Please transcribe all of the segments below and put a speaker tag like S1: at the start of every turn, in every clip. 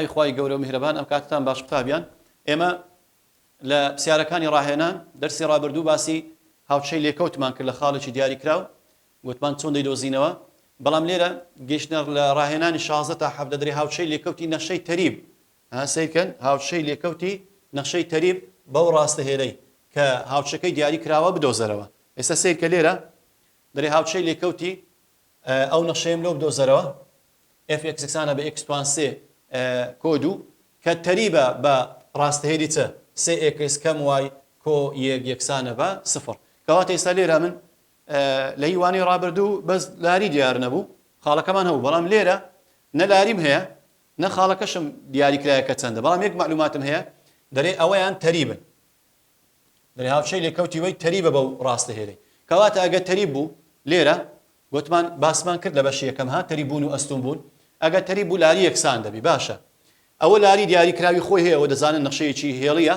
S1: ناوی خوای گەورە و میهرەبان ئەم کاتتان باش قوتابیان ئێمە لە پرسیارەکانی ڕاهێنان دەرسی ڕابردوو باسی هاوچەی لێکەوتمان کرد لە خاڵێکی دیاریکراو گوتمان چۆن دەیدۆزینەوە بەڵام لێرە گەیشتنە لە ڕاهێنانی 16 تا 17 دەرێ هاوچەی لێکەوتی نەخشەی تەریب سیرکەن هاوچەی لێکەوتی نەخشەی تەریب بەو ڕاستەهێرەی کە هاوچەکەی دیاری کراوە بدۆزەرەوە ئێستا سیرکە لێرە دەرێ هاوچەی لێکەوتی ئەو نەخشەیەم لەو بدۆزەرەوە f(x)ەکسانە بە x+3 کۆد و کە تەریبە بە ڕاستەهێری چە 3x کەم y کۆ یەکسانە بە 0 کەواتە ئێستا لێرە من لە هیوانی ڕابردوو بەس لاری دیار نەبوو خاڵەکەمان هەبوو بەڵام لێرە نە لاریم هەیە نە خاڵەکەشم دیاریکرایەکە چەندە بەڵام یەک معلوماتم هەیە دەرێ ئەوەیان تەریبن دەرێ هاوچەی لێکەوتی وەی تەریبە بەو ڕاستەهێرەی کەواتە ئەگە تەریب بوو لێرە گوتمان باسمان کرد لە بەشی یەکەم ها تەریب بوون و ئەستون بوون ئەگە تەریب بوو لاری یەکسان دەبی باشە ئەوە لاری دیاریکراوی خۆی هەیە ئەوە دەزانن نەخشەیەکی هێڵیە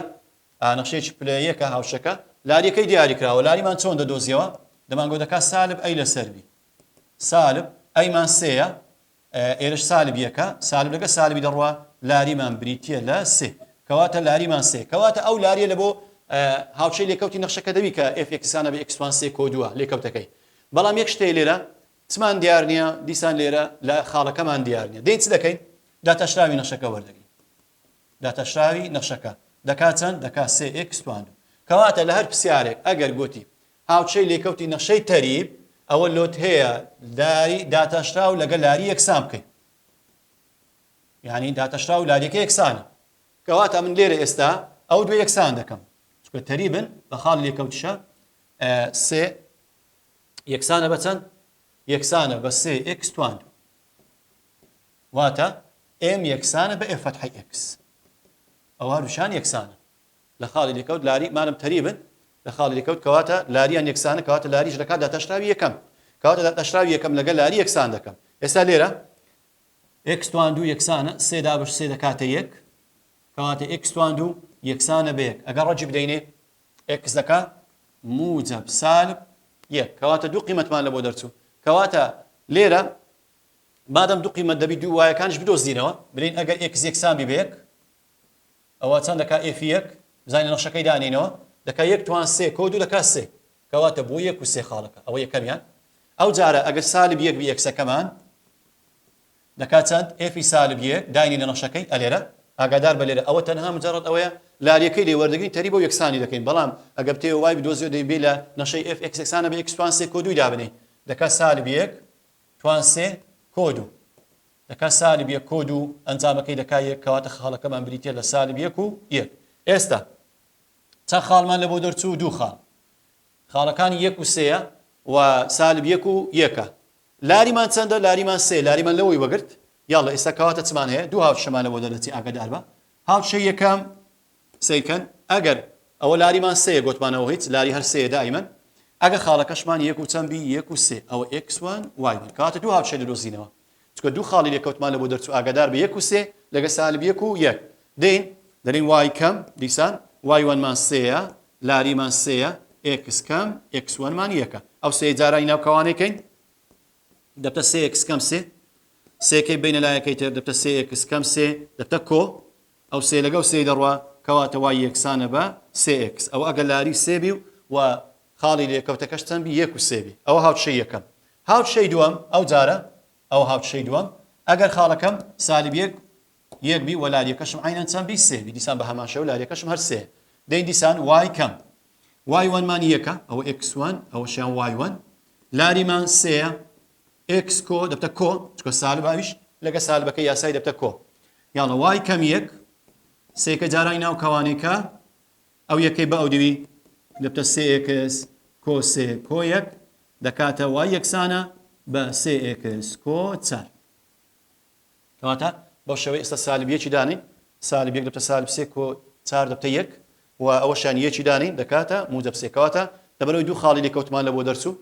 S1: نەخشەیەکی پلەیەکە هاوشەکە لاریەکەی دیاریکراوە لاریمان چۆن دەدۆزیەوە دەمانگۆ دەکات سالب ئەی لەسەر بی سالب ئەیمان سێیە ئێرش سالب یەکە سالب لەگە سالبی دەڕوا لاریمان بریتیە لە سێ کەواتە لاریمان سێ کەواتە ئەو لاریە لە بۆ هاوچەی لێکەوتی نەخشەکە دەبی کە f(x)ەکسانە بە x+3 کۆدووە لێکەوتەکەی بەڵام یەک شتێ لێرە چمان دیار نییە دیسان لێرە لە خاڵەکەمان دیار نییە دەی چ دەکەین داتەشراوی نەخشەکە وەردەگرین داتەشراوی نەخشەکە دەکات چەند دەکات 3x توانە کەواتە لە هەر پرسیارێک ئەگەر گوتی هاوچەی لێکەوتی نەخشەی تەریب ئەوە لۆت هەیە لاری داتەشراو لەگە لاری یەکسان بکەین یعنی داتەشراو لاریەکە یەکسانە کەواتە من لێرە ئێستا ئەو دوێ یەکسان دەکەم چکە تەریبن بە خاڵ لێکەوتیشە 3 یەکسانە بە چەند یەکسانە بە 3x توان واتە m یەکسانە بە f فتحی x ئەوە هەردووشان یەکسانە لە خاڵی لێکەوت لاری مانم تەریبن لە خاڵی لێکەوت کەواتە لاریان یەکسانە کەواتە لاریش دەکات داتەشراوی یەکەم کەواتە داتەشراوی یەکەم لەگە لاری یەکسان دەکەم ئێستا لێرە x توان دوو یەکسانە 3 دابش 3 دەکاتە یەک کەواتە x توان دوو یەکسانە بە یەک ئەگەر ڕەجی بدەینێ x دەکات موجب سالب یەک کەواتە دوو قیمەتمان لە بۆ دەرچوو کەواتە لێرە مادەم دوو قیمەت دەبی دوو وایەکانش بدۆزینەوە برین ئەگەر x یەکسان بی بە یەک ئەوە چەند دەکات f یەک بزانین نەخشەکەی دانینەوە دەکات یەک توان سێ کۆ دوو دەکات سێ کەواتە بۆ یەک و سێ خاڵەکە ئەوە یەکەمیان ئەو جارە ئەگەر سالب یەک بی یەکسەکەمان دەکات چەند f سالب یەک داینی لە نەخشەکەی ئەلێرە ئاگادار بە لێرە ئەوە تەنها مجرد ئەوەیە لاریەکەی لێ وەردەگرین تەریب بۆ یەکسانی دەکەین بەڵام ئەگەر بتێ وای بدۆزیۆ دەیبێ لە نەخشەی f(x)ەکسانە بە x توان سێ کۆ دووی دابنێ دەکات سالب یەک توان سێ کۆ دوو دەکات سالب یەک کۆ دوو ئەنجامەکەی دەکات یەک کەواتە خاڵەکەمان بریتە لە سالب یەک و یەک ئێستا چەند خاڵمان لە بۆ دەرچوو دوو خاڵ خاڵەکانی یەک و سێیە و سالب یەک و یەکە لاریمان چەندە لاریمان سێ لاریمان لەوەی وەگرت یاڵە ئێستا کەواتە چمان هەیە دوو هاوچەمان لە بۆ دەرچی ئاگادار بە هاوچەی یەکەم سیرکەن ئەگەر ئەوە لاریمان سێیە گوتمانەوە هیچ لاری هەر سێیە دائیمەن ئەگەر خاڵەکەشمان یەک و چەند بی یەک و سێ ئەوە x1 y1 کەواتە دوو هاوچەی دەدۆزینەوە چکە دوو خاڵی لێکەوتمان لە بۆ دەرچوو ئاگادار بە یەک و سێ لەگە سالب یەک و یەک دەین y کەم دیسان y1 مان سێیە لاریمان سێیە x کەم x1 مان یەکە ئەو سێ جارانی ناوکەوانێکین دەبتە 3x کەم سێ سێکەی بینە لایەکەی تر دەبتە 3x کەم سێ دەبتە کۆ ئەو سێ لەگەڵ سێ دەڕوا کەواتە y یەکسانە بە 3x ئەو ئەگەر لاری سێ بی و خاڵی لێکەوتەکەش چەند بی یەک و سێ بی ئەوە هاوچەی یەکەم هاوچەی دووەم ئەو جارە ئەو هاوچەی دووەم ئەگەر خاڵەکەم سالب یەک بی و لاریەکەشم عینەن چەند بی سێ بی دیسان بە هەمان شێوە لاریەکەشم هەر سێ دەین دیسان y کەم y1 مان یەکە ئەوە x1 ئەوەشیان y1 لاریمان سێیە x کۆ دەبتە کۆ چکە سالب ئاویش لەگە سالبەکە یاسای دەبتە کۆ یاڵە y کەم یەک سێکە جارانی ناو کەوانێکە ئەو یەکەی بە ئەو دوی دەبتە 3x کۆ سێ کۆ یەک دەکاتە y یەکسانە بە 3x کۆ چار کەواتە بۆ شەوەی ئێستا سالب یەکی دانین سالب یەک دەبتە سالب سێ کۆ چار دەبتە یەک و ئەوەشان یەکی دانین دەکاتە موجب سێ کەواتە لەبەرەوەی دوو خاڵی لێکەوتمان لە بۆ دەرچوو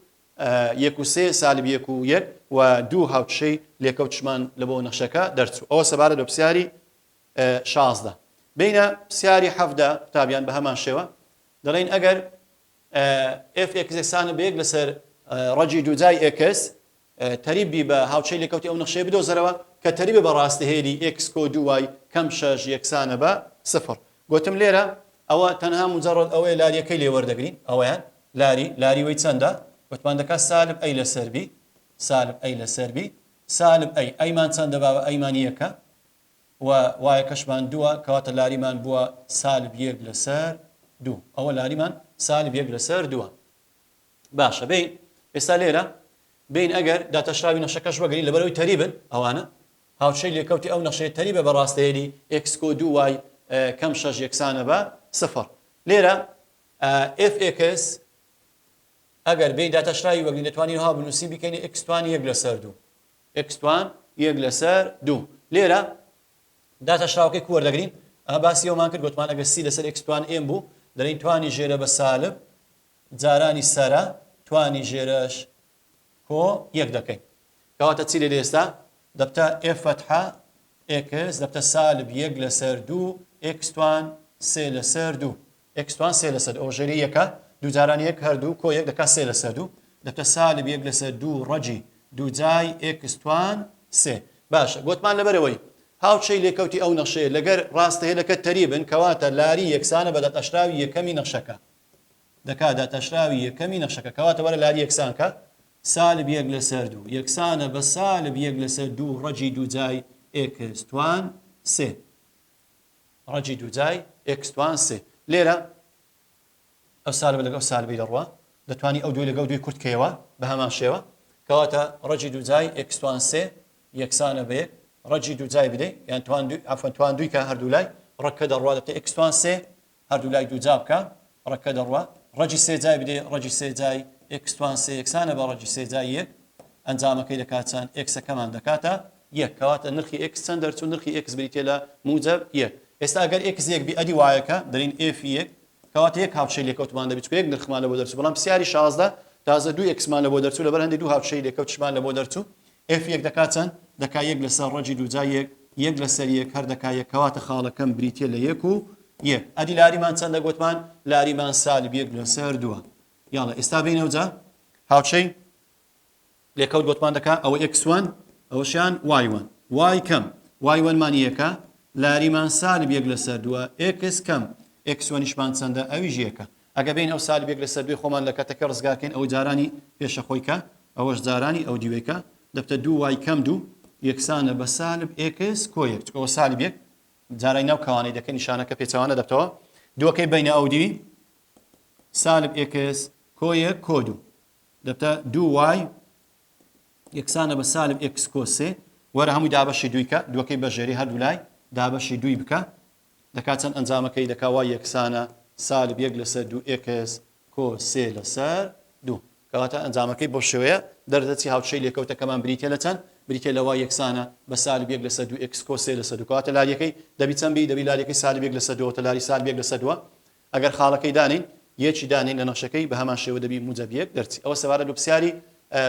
S1: یەک و سێ سالب یەک و یەک و دوو هاوچەی لێکەوتشمان لە بۆ نەخشەکە دەرچوو ئەوە سەبارەت بە پرسیاری 16 بینە پرسیاری 17 قوتابیان بە هەمان شێوە دەڵێن ئەگەر f(x)ەکسانە بە یەک لەسەر ڕەجی دووجای x تەریبی بە هاوچەی لێکەوتی ئەو نەخشەیە بدۆزەرەوە کە تەریبە بە ڕاستەهێلی x کۆ دوای کەم 6 یەکسانە بە سفر گوتم لێرە ئەوە تەنها مجرد ئەوەیە لاریەکەی لێ وەردەگرین ئەوەیان لاریوەی چەندە گوتمان دەکات سالب ئەی لەسەر بی سالب ئەی لەسەر بی سالب ئەی ئەیمان چەندە بابە ئەیمان یەکە و وایەکەشمان دووە کەواتە لاریمان بووە سالب یەک لەسەر دوو ئەوە لاریمان سالب یەک لەسەر دووە باشە بین ئێستا لێرە بین ئەگەر داتەشراوی نەخشەکەش وەگرین لەبەرەوەی تەریبن ئەوانە هاوچەی لێکەوتی ئەو نەخشەیە تەریبە بە ڕاستەیەلی x کۆ دوای کەم 6 یەکسانە بە سفر لێرە fx ئەگەر بین داتەشراوی وەگرین دەتوانین ها بنووسی بکەین x توان یەک لەسەر دوو x توان یەک لەسەر دوو لێرە داتەشراوەکەی کو وەردەگرین باسی ئەومان کرد گوتمان ئەگەر c لەسەر x توان m بوو دەڵێن توانی ژێرە بە سالب جارانی سەرە توانی ژێرەش کۆ یەک دەکەین کەواتە چی لێ ئێستا دەبتە f فتحە x دەبتە سالب یەک لەسەر دوو x توان سێ لەسەر دوو x توان سێ لەسەر ئەو ژێری یەکە دوو جاران یەک هەردوو کۆ یەک دەکات سێ لەسەر دوو دەبتە سالب یەک لەسەر دوو ڕەجی دوو جای x توان سێ باشە گوتمان لەبەرەوەی هاوچەی لێکەوتی ئەو نەخشەیە لەگەر ڕاستەهێلەکە تەریبن کەواتە لاری یەکسانە بە دەتەشراوی یەکەمی نەخشەکە دەکات دەتەشراوی یەکەمی نەخشەکە کەواتە وەرە لاری یەکسانکە سالب یەک لەسەر دوو یەکسانە بە سالب یەک لەسەر دوو ڕەجی دوو جای x توان سێ ڕەجی دوو جای x توان سێ لێرە ئەو سالبە لەگەڵ سالبی دەڕوا دەتوانی ئەو دوی لەگەڵ دوی کورتکەوە بە هەمان شێوە کەواتە ڕەجی دوو جای x توان سێ یەکسانە بە یەک ڕەجی دوو جای بدەیت یان توان دوی کە هەردوو لای ڕەکە دەڕوا دەبتە x توان سێ هەردوو لای دوو جا بکە ڕەکە دەڕوا ڕەجی سێ جای بدەیت ڕەجی سێ جای x توان سێ یەکسانە بە ڕەجی سێ جای یەک ئەنجامەکەی دەکات چەند x-ەکەمان دەکاتە یەک کەواتە نرخی x چەند دەرچوو نرخی x بریتێ لە موجب یەک ئێستا ئەگەر x یەک بی ئەدی وایەکە دەرین f یەک کەواتە یەک هاوچەی لێکەوتمان دەبێت یەک نرخمان لە بۆ دەرچوو بەڵام پرسیاری 16 تازە دوو xمان لە بۆ دەرچوو لەبەر هەندێک دوو هاوچەی لێکەوتشمان لە بۆ دەرچوو f یەک دەکات چەند دەکات یەک لەسەر ڕەجی دوو جای یەک یەک لەسەر یەک هەر دەکات یەک کەواتە خاڵەکەم بریتێ لە یەک و یەک ئەدی لاریمان چەندە گوتمان لاریمان سالب یەک لەسەر دووە یاڵە ئێستا بینەوە جا هاوچەی لێکەوت گوتمان دەکات ئەوە x1 ئەوەشیان y1 y کەم y1 مان یەکە لاریمان سالب یەک لەسەر دووە x کەم x1شمان چەندە ئەویش یەکە ئەگە بین ئەو سالب یەک لەسەر دوی خۆمان لە کاتەکە ڕزگارکەین ئەو جارانی پێشە خۆیکە ئەوەش جارانی ئەو دیوێکە دەبتە دوو y کەم دوو یەکسانە بە سالب x کۆ یەک چکەوە سالب یەک جارای ناو کەوانەی دەکەن نیشانەکە پێچەوانە دەبتەوە دووەکەی بینە ئەو دیوی سالب x کۆ یەک کۆ دوو دەبتە دوو y یەکسانە بە سالب x کۆ سێ وەرە هەمووی دابەشی دوویکە دووەکەی بە ژێری هەردوو لای دابەشی دووی بکە دەکات چەند ئەنجامەکەی دەکا وای یەکسانە سالب یەک لەسەر دوو x کۆ سێ لەسەر دوو کەواتە ئەنجامەکەی بۆ شێوەیە دەردەچی هاوچەی لێکەوتەکەمان بریتێ لە چەند بریتێ لە وای یەکسانە بە سالب یەک لەسەر دوو x کۆ سێ لەسەر دوو کەواتە لاریەکەی دەبی چەند بی دەبی لاریەکەی سالب یەک لەسەر دووە لاری سالب یەک لەسەر دووە ئەگەر خاڵەکەی دانین یەکی دانین لە نەخشەکەی بە هەمان شێوە دەبی موجب یەک دەرچی ئەوە سەوارە لە پرسیاری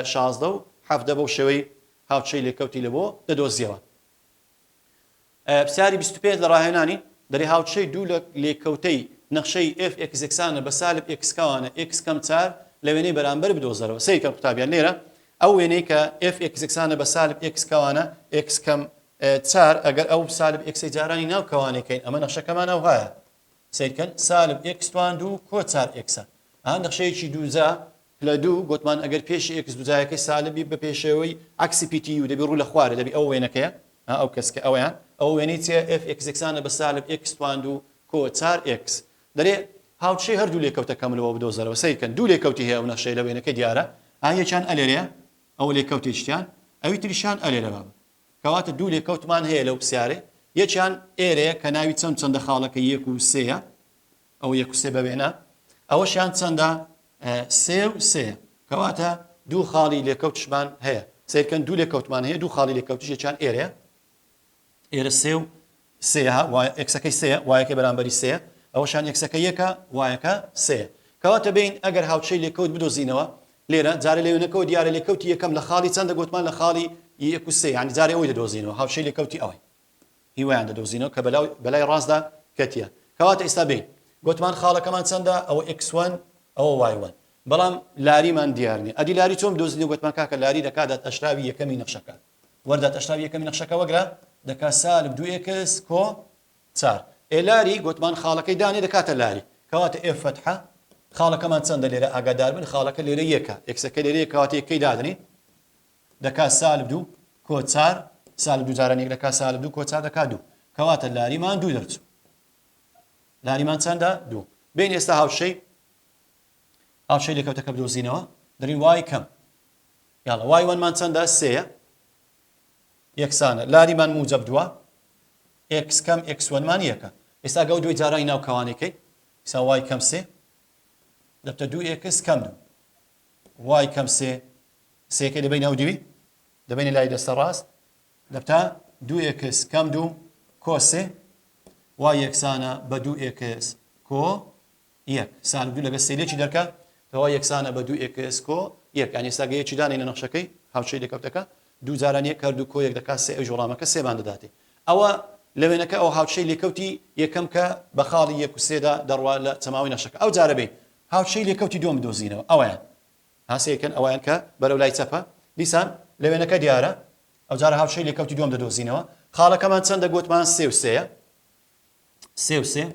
S1: 16 و 17 بەو شێوەی هاوچەی لێکەوتی لە بۆ دەدۆزیەوە پرسیاری 25 لە ڕاهێنانی دەری هاوچەی دوو لە لێکەوتەی نەخشەی f x یەکسانە بە سالب x کەوانە x کەم 4 لە وێنەی بەرامبەر بدۆزەرەوە سەیری کە قوتابیان لێرە ئەو وێنەی کە f x یەکسانە بە سالب x کەوانە x کەم 4 ئەگەر ئەو سالب x جارانی ناو کەوانەکەین ئەمە نەخشەکەمان ئەو هەیە سیرکەن سالب x توان دوو کۆ 4 x ئەها نەخشەیەکی دووجا لە دوو گوتمان ئەگەر پێشی x دووجایەکەی سالبی بە پێشەوەی عکسی PTU دەبی ڕوو لە خوارە دەبی ئەو وێنەکەیە ئەو کەسکە ئەویان ئەو وێنەی چێ f x یەکسانە بە سالب x توان دوو کۆ 4 x دەرێ هاوچەی هەردوو لێکەوتەکەم لەوە بدۆزەرەوە سەیرکەن دوو لێکەوتی هەیە ئەو نەخشەی لە وێنەکە دیارە یەکیان ئەلێرەیە ئەو لێکەوتێکیان ئەوی تریشان ئەلێرە بابە کەواتە دوو لێکەوتمان هەیە لەو پرسیارێ یەکیان ئێرەیە کە ناوی چەندە خاڵەکە یەک و سێیە ئەو یەک و سێ بەوێنە ئەوەشیان چەندە سێ و سێ کەواتە دوو خاڵی لێکەوتشمان هەیە سیرکەن دوو لێکەوتمان هەیە دوو خاڵی لێکەوتش یەکیان ئێرەیە ئێرە سێ و سێها ئەکسەکەی سێ وایەکەی بەرامبەری سێ ئەوەشان یەکسەکە یەکە وایەکە سێ کەواتە بین ئەگەر هاوچەی لێکەوت بدۆزینەوە لێرە جارە لێوێنەکەەوە دیارە لێکەوتی یەکەم لە خاڵی چەندە گوتمان لە خاڵی یەک و سێ یعنی جارێ ئەوەی دەدۆزینەوە هاوچەی لێکەوتی ئەوەی هیوایان دەدۆزینەوە کە بەلای ڕاستدا کەتیە کەواتە ئێستا بین گوتمان خاڵەکەمان چەندە ئەوە x1 ئەوە y1 بەڵام لاریمان دیار نیە ئەدی لاری چۆن بدۆزینەوە گوتمان کاکە لاری دەکات ئەشراوی یەکەمی نەخشەکە وەردە تەشراوی یەکەمی نەخشەکە وەگرە دەکات سالب 2x کۆ 4 لاری گوتمان خاڵەکەی دانی دەکاتە لاری کەواتە f فتحە خاڵەکەمان چەندە لێرە ئاگادار بن خاڵەکە لێرە یەکە ئەکسەکە لێرە کەواتە یەکەی دادنی دەکات سالب 2 کۆ 4 سالب 2 جاران یەک دەکات سالب 2 کۆ 4 دەکات 2 کەواتە لاریمان 2 دەرچوو لاریمان چەندە 2 بین ئێستا هاوشەی لێکەوتەکە بدۆزینەوە دەرین وای کەم یاڵە وای وەنمان چەندە 3 یەکسانە لاریمان موجب 2 x کەم x1 مان یەکە ئێستا گەو دوی جارانی ناو کەوانەکەی ئێستا وای کەم 3 دەبتە 2x کەم 2 وای کەم 3 سێکەی دەبین ئەو دوی دەبینی لای دەستە ڕاست دەبتە 2x کەم 2 کۆ 3 وای یەکسانە بە 2x کۆ 1 سالب 2 لەگە 3 لێکی دەرکات کەوا یەکسانە بە 2x کۆ 1 یعنی ئێستا گەیەکی دانینە نەخشەکەی هاوشەی لێکەوتەکە دوو جاران یەک کە 2 کۆ 1 دەکات 3 ئەو جوڵامەکە 3 مان دەداتێ ئەوە لەوێنەکە ئەو هاوشەی لێکەوتی یەکەم کە بە خاڵی 1 و 3 دا دەڕوا لە چەماوی نەخشەکە ئەو جارە بێ هاوشەی لێکەوتی دووەم بدۆزینەوە ئەوەیان هاسەیەکەن ئەوەیان کە بەرەو لای چەپە دیسان لەوێنەکە دیارە ئەو جارە هاوشەی لێکەوتی دووەم دەدۆزینەوە خاڵەکەمان چەندە گوتمان 3 و 3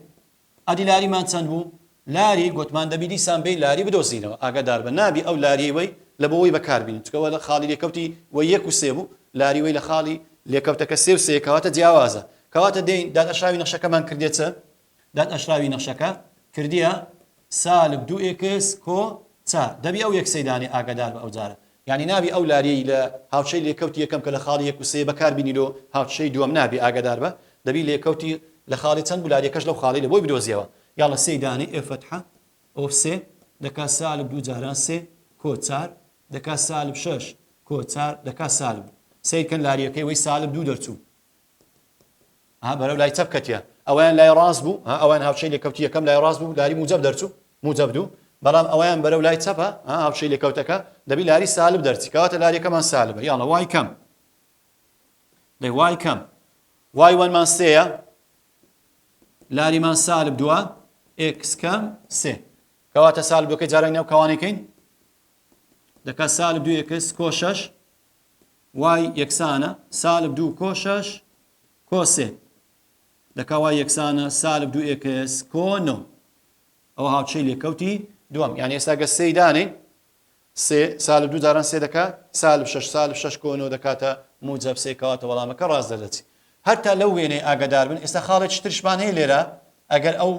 S1: ئەدی لاریمان چەند بوو لاری گوتمان دەبی دیسان بێ لاری بدۆزینەوە ئاگادار بە نابی ئەو لاریەوەی لە بەوەی بەکاربین چکەوە لە خاڵی لێکەوتی وە 1 و 3 بوو لاریوەی لە خاڵی لێکەوتەکە 3 و 3 کەواتە جیاوازە کەواتە دێین دادەشراوی نەخشەکەمان کردێتە دادەشراوی نەخشەکە کردیە سالب 2x کۆ 4 دەبی ئەو یەکسەیدانی ئاگادار بە ئەو جارە یعنی نابی ئەو لاریەی لە هاوشەی لێکەوتی یەکەم کە لە خاڵی 1 و 3 بەکاربینیرۆ هاوشەی دووەم نابی ئاگادار بە دەبی لێکەوتی لە خاڵی چەند بوو لاریەکەش لەو خاڵی لە بۆی بدۆزیەوە یاڵە سەیدانی f فتحە ئۆف 3 دەکات سالب 2 جاران 3 کۆ 4 دەکات سالب 6 کۆ 4 دەکات سالب سەیکەن لاریەکەی وەی سالب 2 دەرچوو بەرەو لای چەپ کەتیە ئەویان لای ڕاست بوو ئەویان هاوشەی لێکەوتی یەکەم لای ڕاست بوو لاری موجب دەرچوو موجب 2 بەڵام ئەویان بەرەو لای چەپە هاوشەی لێکەوتەکە دەبی لاری سالب دەرچی کەواتە لاریەکەمان سالبە یاڵە وای کەم دەی وای کەم وای وەنمان 3 لاریمان سالب 2 x کەم 3 کەواتە سالب 2 کەی جارانی ناو کەوانەکەین دەکات سالب 2x کۆ 6 وای یەکسانە سالب 2 کۆ 6 کۆ 3 دەکا وای یەکسانە سالب 2x کۆ 9 ئەوە هاوچەی لێکەوتی دووەم یعنی ئێستا گە سێی دانین سێ سالب 2 جاران 3 دەکات سالب 6 کۆ 9 دەکاتە موجب 3 کەواتە وەڵامەکە ڕاست دەدەچی هەرتا لەو وێنەی ئاگادار بن ئێستا خاڵێکی ترشمان هەیە لێرە ئەگەر ئەو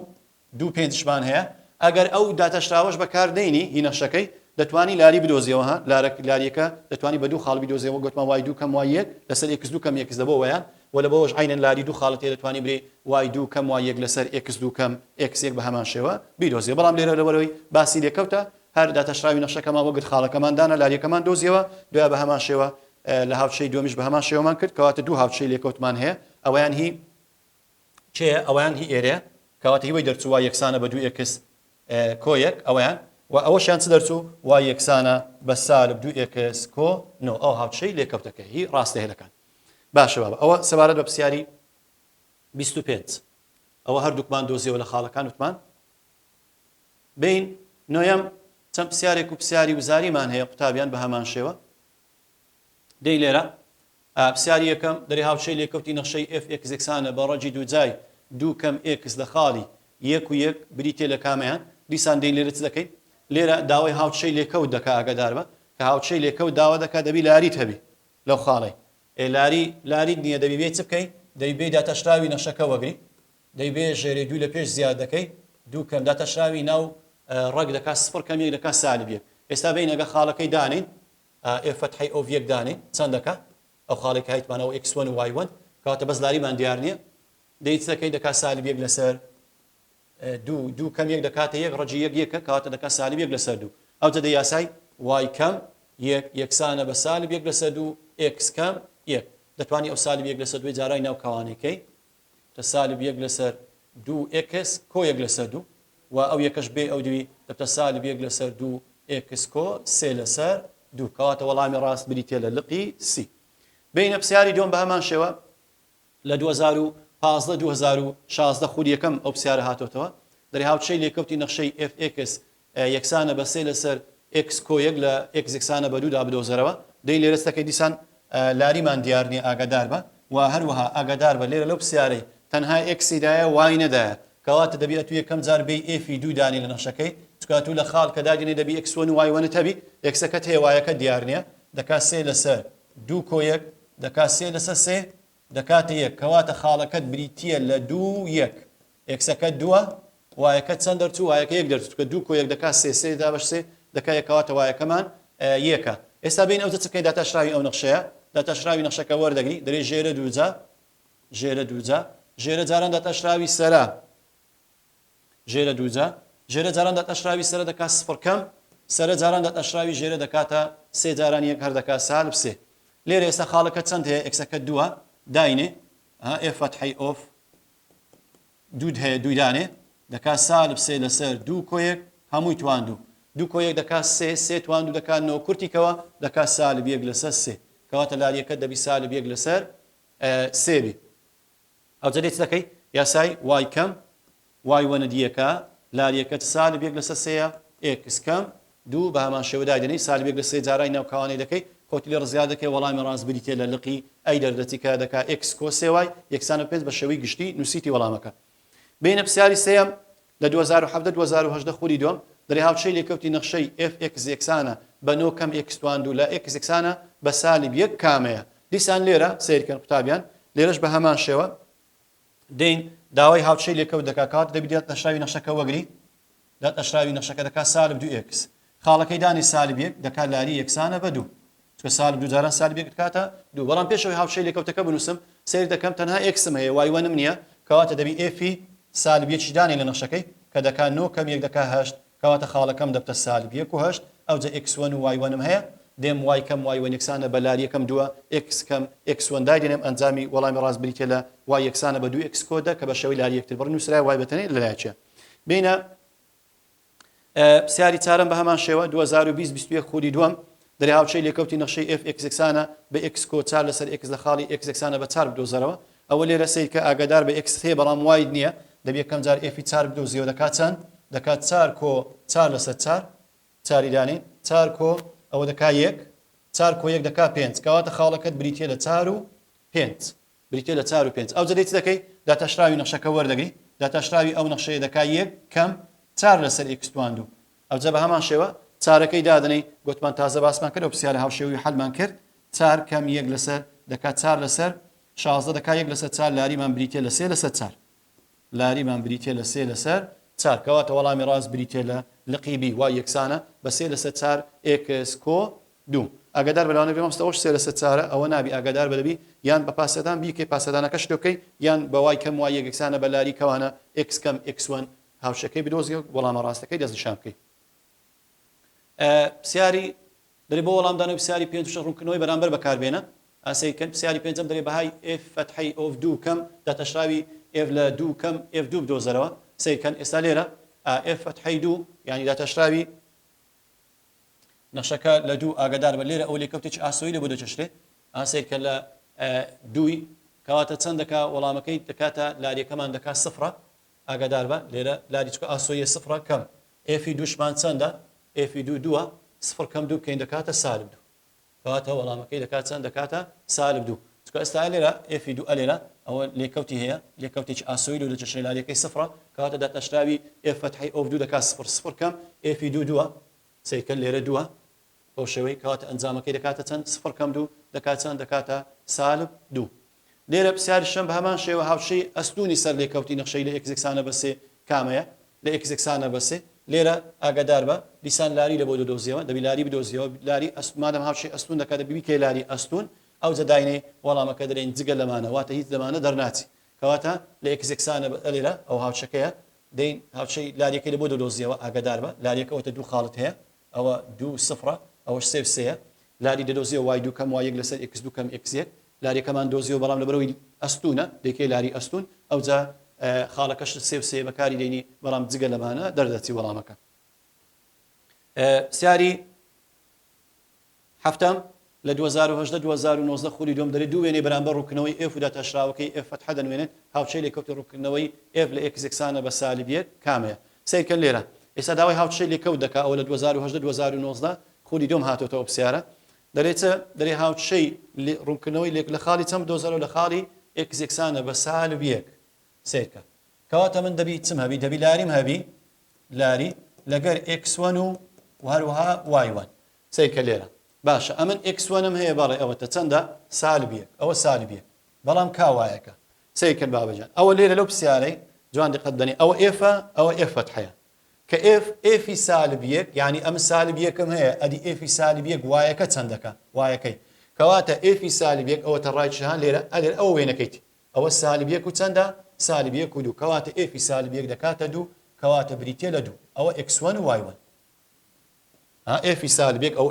S1: دوو پێنجمان هەیە ئەگەر ئەو داتەشراوەش بەکاردەینی هی نەخشەکەی دەتوانی لاری بدۆزیەوە لاریەکە دەتوانی بە دوو خاڵ بدۆزیەوە گوتمان وای دوو کەم وای یەک لەسەر x2 کەم x دەبەوە وەیان وە لەبەوەش عینەن لاری دوو خاڵەتی دەتوانی برێ وای دوو کەم وای یەک لەسەر x2 کەم x1 بە هەمان شێوە بیدۆزیەوە بەڵام لێرە لەبەرەوەی باسی لێکەوتە هەر داتەشراوی نەخشەکەمان وەگرت خاڵەکەمان دانا لاریەکەمان دۆزیەوە دوای بە هەمان شێوە لە هاوچەی دووەمیش بە هەمان شێوەمان کرد کەواتە دوو هاوچەی لێکەوتمان هەیە ئەویان هی چێ ئەویان هی ئێرە کەواتە هیوەی دەرچوو وای یەکسانە بە 2x کۆ 1 ئەویان و ئەوەشیان چ دەرچوو وای یەکسانە بە سالب 2x کۆ 9 ئەو هاوچەی لێکەوتەکە هی ڕاستەهێنەکان باشە بابە ئەوە سەبارەت بە پرسیاری 25 ئەوە هەردووکمان دۆزیەوە لە خاڵەکان وتمان بین نۆیەم چەند پرسیارێک و پرسیاری وزاریمان هەیە قوتابیان بە هەمان شێوە دەی لێرە پرسیاری یەکەم دەری هاوچەی لێکەوتی نەخشەی f(x) یەکسانە بە ڕەجی دووجای 2 کەم x لە خاڵی 1 و 1 بریتێ لە کامیان دیسان دەی لێرە چ دەکەین لێرە داوای هاوچەی لێکەوت دەکا ئاگادار بە کە هاوچەی لێکەوت داوا دەکات دەبی لاریت هەبی لەو خاڵی لاریت نییە دەبی بێ چ بکەی دەی بێ داتەشراوی نەخشەکە وەگری دەی بێ ژێرەی 2 لە پێش زیاد دەکەی 2 کەم داتەشراوی ناو ڕەگ دەکات 0 کەم 1 دەکات سالب 1 ئێستا بینەگە خاڵەکەی دانین f فتحی ئۆف 1 دانین چەند دەکات ئەو خاڵێک هایتمانەوە x1 و y1 کەواتە بەس لاریمان دیار نییە دەی چ دەکەی دەکات سالب 1 لەسەر 2 کەم 1 دەکاتە 1 ڕەجی 1 کەواتە دەکات سالب 1 لەسەر 2 ئەو جە دەی یاسای y کەم 1 یەکسانە بە سالب 1 لەسەر 2 x کەم 1 دەتوانی ئەو سالب 1 لەسەر 2 جارای ناو کەوانەکەی تە سالب 1 لەسەر 2x کۆ 1 لەسەر 2 و ئەو یەکەش بێ ئەو دوی دەبتە سالب 1 لەسەر 2x کۆ 3 لەسەر 2 کەواتە وەڵامی ڕاست بریتێ لە لقی سی بینە پرسیاری دوم بە هەمان شێوە لە 2015-2016 خود یەکەم ئەو پرسیارە هاتوتەوە دەری هاوچەی لێکەوتی نەخشەی f(x) یەکسانە بە 3 لەسەر x کۆ 1 لە x یەکسانە بە 2 دا بدۆزەرەوە دەی لێرەستەکەی دیسان لاریمان دیار نییە ئاگادار بە و هەروەها ئاگادار بە لێرە لەو پرسیارەی تەنها ئێکسیدایە وای نەدایە کەواتە دەبێت تو یەکەم جار بێ ئێفی دوو دانی لە نەخشەکەی چکات و لە خاڵ کە داگەنێ دەبی ئەکسۆن و وایوەنە هەبی ئێکسەکەت هەیە وایەکە دیار نییە دەکات سێ لەسەر دوو کۆیەک دەکات سێ لەسەر سێ دەکاتە یەک کەواتە خاڵەکەت بریتیە لە دوو یەک ئێکسەکەت دووە وایەکە چەند دەرچوو وایەکە یەک دەرچوو کە دوو کۆیەک دەکات سێ سێ دا بەش سێ دەکات یەکەواتە وایەکەمان یەکە ئێستا بین ئەو چەکەی داتاشراوی ئەو نەخشەیە داتاشراوی نەخشەکە وەردەگری دەرێ ژێرە دووجا ژێرە دووجا ژێرە جاران داتاشراوی سەرا ژێرە دووجا ژێرە جاران داتاشراوی سەرە دەکات سفر کەم سەرە جاران داتاشراوی ژێرە دەکاتە سێ جاران یەک هەر دەکات سالب سێ لێرە ئێستا خاڵەکە چەند هەیە ئێکسەکە دووە داینێ ئێف فەتحی ئۆف دوود هەیە دوی دانێ دەکات سالب سێ لەسەر دوو کۆیەک هەمووی تواندوو دوو کۆیەک دەکات سێ سێ تواندوو دەکاتنەوە کورتیکەوە دەکات سالب یەک لەسەر سێ کەواتە لاریەکە دەبی سالب یەک لەسەر سێبی ئەو جەرێت دەکەی یاسای وای کەم وای وەنە دیەکە لاریەکەت سالب یەک لەسەر سەیە ئێکس کەم دوو بە هەمان شێوەدای دەنی سالب یەک لە سێ جارای ناوکەوانەی دەکەی خۆتی لێ ڕزگار دەکەی وەڵامی ڕاستبری تێ لە لقی ئەی دەردەتی کە دەکات ئێکس کۆ سێ وای یەکسانە پێنج بە شێوەی گشتی نووسیتی وەڵامەکە بینە پرسیاری سێم لە 2017-2018 خوری دووەم دەری هاوچەی لێکەوتی نەخشەی FX یەکسانە بە نۆ کەم X تواندوو لە X یەکسانە بە سالب یەک کامەیە دیسان لێرە سیرکەن قوتابیان لێرەش بە هەمان شێوە دەین داوای هاوچەی لێکەوت دەکات کات دەبی داتەشراوی نەخشەکە وەگری داتەشراوی نەخشەکە دەکات سالب دوو X خاڵەکەی دانی سالب یەک دەکات لاری یەکسانە بە دوو چکە سالب دوو جاران سالب یەک دکاتە دوو بەڵام پێشەوەی هاوچەی لێکەوتەکە بنووسم سیر دەکەم تەنها Xم هەیە وای وەنم نییە کەواتە دەبی ئێفی سالب یەکی دانی لە نەخشەکەی کە دەکات نۆ کەم یەک دەکات هەشت کەواتە خاڵەکەم دەبتە سالب یەک و هەشت ئەوجە X1 و Y1م هەیە دێم وای کەم Y1 یەکسانە بە لاری یەکەم دووە X کەم X1 دای دێنێم ئەنجامی وەڵامی ڕاست بریتە لە Y یەکسانە بە دوو X کۆدە کە بە شێوەی لاری یەکتر بڕ نووسرای وای بەتەنێ لەلایەکە بینە پرسیاری چارەم بە هەمان شێوە 2020-21 خوری دووەم دەری هاوچەی لێکەوتی نەخشەی FX یەکسانە بە X کۆ 4 لەسەر X لە خاڵی X یەکسانە بە 4 بدۆزەرەوە ئەوە لێرە سیر کە ئاگادار بە X هەیە بەڵام وای نییە دەبی یەکەم جار F 4 بدۆزیەوە دەکات چەند دەکات 4 کۆ 4 لەسەر 4 چاری دانی 4 کۆ ئەوە دەکات یەک 4 کۆ یەک دەکات 5 کەواتە خاڵەکەت بریتە لە 4 و 5 بریتە لە 4 و 5 ئەو جەرێت دەکەی داتاشراوی نەخشەکە وەردەگری داتاشراوی ئەو نەخشەیە دەکات یەک کەم 4 لەسەر X تواندوو ئەوجە بە هەمان شێوە چارەکەی دادنەی گوتمان تازە باسمان کرد ئەو پرسیارە هاوشێوەی حەلمان کرد 4 کەم یەک لەسەر دەکات 4 لەسەر 16 دەکات یەک لەسەر 4 لاریمان بریتە لە 3 لەسەر 4 لاریمان بریتە لە 3 لەسەر 4 کەواتە وەڵامی ڕاست بریتە لە لقیبی وای یەکسانە بە 3 لەسەر 4 X کۆ 2 ئاگادار بەلاوانە بێمەستە ئەوش 3 لەسەر 4 ئەوە نابی ئاگادار بەدەبی یان بە پاسەدان بیکەی پاسەدانەکە شتۆکەی یان بە وای کەم وای یەکسانە بە لاری کەوانە X کەم X1 هاوشەکەی بدۆزی وەڵامە ڕاستەکەی دەستنیشان بکەی پرسیاری دەری بۆ وەڵامدانەوەی پرسیاری 5 ڕوونکردنەوەی بەرامبەر بەکاربێنە ئاسەیکەن پرسیاری پێنجەم دەرێ بەهای F فەتحی ئۆف دوو کەم داتەشراوی F لە دوو کەم F2 بدۆزەرەوە سەیکەن ئێستا لێرە F فەتحی دوو یعنی داتەشراوی نەخشەکە لە دوو ئاگادار بە لێرە ئەو لێکەوتێکی ئاسۆیی لە بۆ دەچەشتێ ئاسەیکە لە دووی کەواتە چەند دەکات وەڵامەکەی دەکاتە لاریەکەمان دەکات سفرە ئاگادار بە لێرە لاری چکە ئاسۆیە سفرە کەم F دووشمان چەندە F دووە سفر کەم دوو بکەین دەکاتە سالب دوو کەواتە وەڵامەکەی دەکات چەند دەکاتە سالب دوو چکە ئێستا لێرە F دوو لێرە ئەوە لێکەوتی هەیە لێکەوتێکی ئاسۆیی لە دەچەشتێ لاریەکەی سفرە کەواتە داتەشراوی F فەتحی ئۆف دوو دەکات سفر سفر کەم F دووە سەیکەن لێرە دووە بۆ شێوەی کەواتە ئەنجامەکەی دەکاتە چەند سفر کەم دوو دەکات چەند دەکاتە سالب دوو لێرە پرسیاریشەم بە هەمان شێوە هاوشەی ئەستوونی سەر لێکەوتی نەخشەی لە X یەکسانە بە سێ کامەیە لە X یەکسانە بە سێ لێرە ئاگادار بە دیسان لاری لە بۆ دۆزیەوە دەبی لاری بدۆزیەوە لاری مادەم هاوشەی ئەستون دەکات دەبی بکەی لاری ئەستون ئەو جەداینەی وەڵامەکە دەرێن جگە لەمانە واتە هیچ لەمانە دەرناچی کەواتە لە X یەکسانە لێرە ئەو هاوشەکەیە دەین هاوشەی لاریەکەی لە بۆ دۆزیەوە ئاگادار بە لاریەکە ئەوتە دوو خاڵت هەیە ئەوە دوو سفرە ئەوەش سێ سەیە لاری دەدۆزیەوە وای دوو کەم وای یەک لەسەر X دوو کەم X یەک لاریەکەمان دۆزیەوە بەڵام لەبەرەوەی ئەستونە دەیکەی لاری ئەستون ئەوجا خاڵەکەش سێ سێ بەکاری دێنی بەڵام جگە لەمانە دەردەچی وەڵامەکە سیاری هەفتم لە 2018-2019 خوری دوم دەرێت دوو وێنەی بەرامبەر ڕووکردنەوەی F و داتەشراوەکەی F فەتحە دەنوێنێت هاوچەی لێکەوتی ڕووکردنەوەی F لە X یەکسانە بە سالب یەک کامەیە سیرکەن لێرە ئێستا داوای هاوچەی لێکەوت دەکات ئەوە لە 2018-2019 خوری دوم هاتۆتەوە پرسیارە دەرێ هاوچەی ڕوونکردنەوەی لە خاڵی چەند دۆزەرە لە خاڵی x یەکسانە بە سالب یەک سیرکە کەواتە من دەبی چم هەبی دەبی لاریم هەبی لاری لەگەر x1 و هەروەها y1 سیرکە لێرە باشە ئەمن x1م هەیە بەڵێ ئەوەتە چەندە سالب یەک ئەوە سالب یەک بەڵام کاوایەکە سیرکرد بابەجان ئەوە لێرە لەو پرسیارەی جوان دقت بدەنی ئەوە ئێفە ئەوە ئێف فتحەیە کە ئێفی سالب یەک یعنی ئەم سالب یەکم هەیە ئەدی ئێفی سالب یەک وایەکە چەندەکە وایەکەی کەواتە ئێفی سالب یەک ئەوە ڕای جیهان لێرە ئەلێر ئەوە وێنەکەیت ئەوە سالب یەک و چەندە سالب یەک و دوو کەواتە ئێفی سالب یەک دەکاتە دوو کەواتە بریتێ لە دوو ئەوە x1 و y1 ئێفی سالب یەک ئەو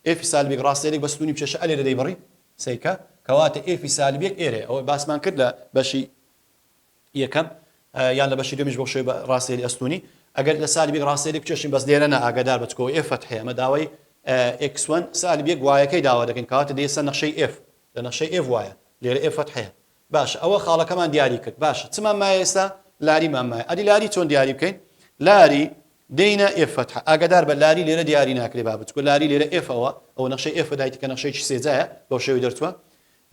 S1: ئێفی سالب یەک ڕاستێک بەستونی بچێشە ئەلێرە دەیبڕی سیکە کەواتە ئێفی سالب یەک ئێرە ئەوە باسمان کرد لە بەشی یەکەم یان لە بەشی دومیش بۆ شوێ ڕاستێری ئەستونی ئەگەر لە سالب یەک ڕاستێری بچێشین بەس لێرە ئاگادار بچکەوە ئێف فتحەیە ئەمە داوای x1 سالب یەک وایەکەی داوا دەکەین کەواتە دەیسە نەخشەی f لە نەخشەی f وایە لێرە f فتحەیە باش ئەوە خاڵەکەمان دیاری کرد باشە چمان مایە ئێستا لاریمان مایە ئەدی لاری چۆن دیاری بکەین لاری دێینە f فتحە ئاگادار بە لاری لێرە دیاری ناکرێ با بچکۆ لاری لێرە f ئەوە نەخشەی f دایتی کە نەخشەیەکی سێجایە بەو شێوەی دەرچووە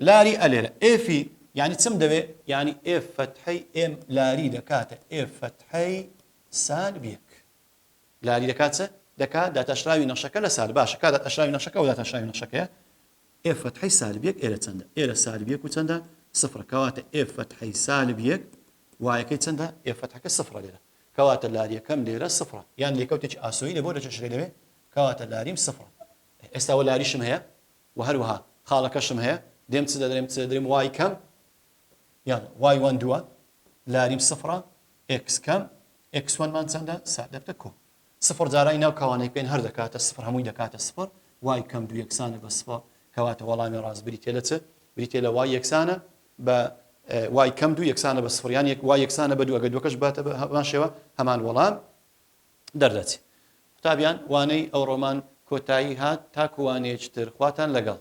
S1: لاری ئەلێرە ئێفی یعنی چم دەوێ یعنی f فتحەی m لاری دەکاتە f فتحەی سالب یەک لاری دەکاتە دەکات داتەشراوی نەخشەکە لە سالب باشە کات داتەشراوی نەخشەکە و داتەشراوی نەخشەکەیە f فتحەی سالب یەک ئێرە چەندە ئێرە سالب یەک و چەندە سفر کەواتە f فتحەی سالب یەک وایەکەی چەندە f فتحەکە سفرە لێرە کەواتە لاریەکەم لێرە سفرە یان لێکەوتێکی ئاسۆیی لە بۆ دەچەشرێ لەوێ کەواتە لاریم سفرە ئێستا وە لاریشم هەیە و هەروەها خاڵەکەشم هەیە دێم چ دەدرێم وای کەم یان y1 دووە لاریم سفرە x کەم x1 مان چەندە سادەبتە کۆ سفر جارای ناو کەوانەی پێین هەر دەکاتە سفر هەمووی دەکاتە سفر y کەم دوو یەکسانە بە سفر کەواتە وەڵامی ڕاست بریتێ لە چ بریتێ لە y یەکسانە بە y کەم دوو یەکسانە بە سفر یان y یەکسانە بە دوو ئەگە دووەکەش باتە هەمان شێوە هەمان وەڵام دەردەچێت قوتابیان وانەی ئەو ڕۆمان کۆتایی هات تاکووانەیەکی تر خواتان لەگەڵ